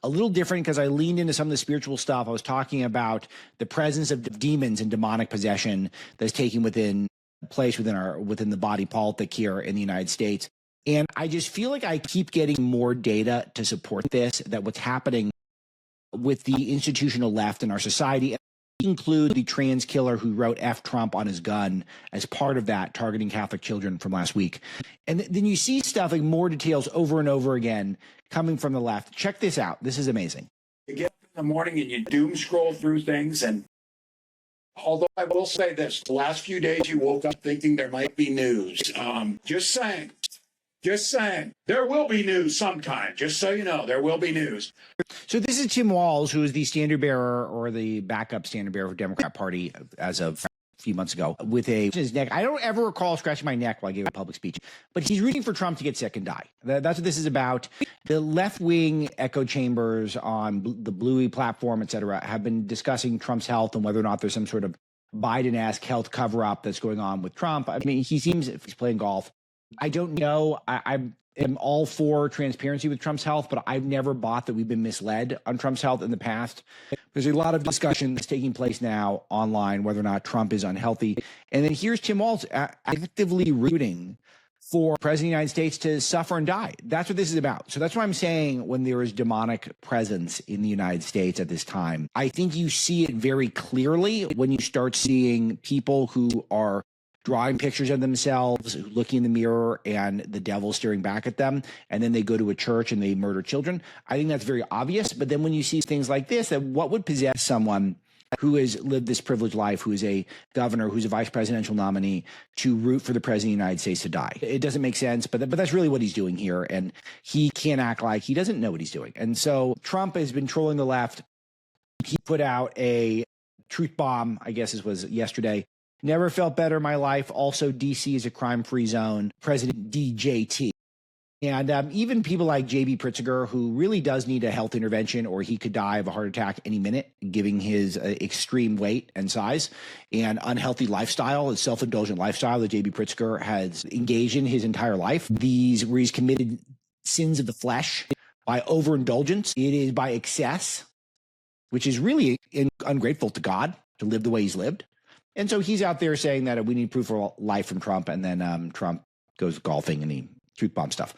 a little different because I leaned into some of the spiritual stuff. I was talking about the presence of demons and demonic possession that's taking place within the body politic here in the United States. And I just feel like I keep getting more data to support this, that what's happening with the institutional left in our society include the trans killer who wrote F Trump on his gun as part of that, targeting Catholic children from last week. And then you see stuff like more details over and over again coming from the left. Check this out. This is amazing. You get up in the morning and you doom scroll through things. And although I will say this, the last few days you woke up thinking there might be news. Just saying. Just saying. There will be news sometime. Just so you know, there will be news. So this is Tim Walz, who is the standard bearer or the backup standard bearer for the Democrat Party as of a few months ago with his neck. I don't ever recall scratching my neck while I gave a public speech, but he's rooting for Trump to get sick and die. That's what this is about. The left-wing echo chambers on the Bluey platform, et cetera, have been discussing Trump's health and whether or not there's some sort of Biden-esque health cover-up that's going on with Trump. I mean, he seems, if he's playing golf, I don't know. I am all for transparency with Trump's health, but I've never bought that we've been misled on Trump's health in the past. There's a lot of discussion that's taking place now online whether or not Trump is unhealthy. And then here's Tim Walz actively rooting for the President of the United States to suffer and die. That's what this is about. So that's what I'm saying when there is demonic presence in the United States at this time. I think you see it very clearly when you start seeing people who are drawing pictures of themselves, looking in the mirror, and the devil staring back at them, and then they go to a church and they murder children. I think that's very obvious. But then when you see things like this, that what would possess someone who has lived this privileged life, who is a governor, who's a vice presidential nominee, to root for the president of the United States to die? It doesn't make sense, but that's really what he's doing here, and he can't act like he doesn't know what he's doing. And so Trump has been trolling the left. He put out a truth bomb, I guess it was yesterday. Never felt better in my life. Also, D.C. is a crime-free zone. President DJT. And even people like J.B. Pritzker, who really does need a health intervention or he could die of a heart attack any minute, given his extreme weight and size and unhealthy lifestyle, his self-indulgent lifestyle that J.B. Pritzker has engaged in his entire life. Where he's committed sins of the flesh by overindulgence. It is by excess, which is really ungrateful to God to live the way he's lived. And so he's out there saying that we need proof of life from Trump, and then Trump goes golfing and he truth bomb stuff.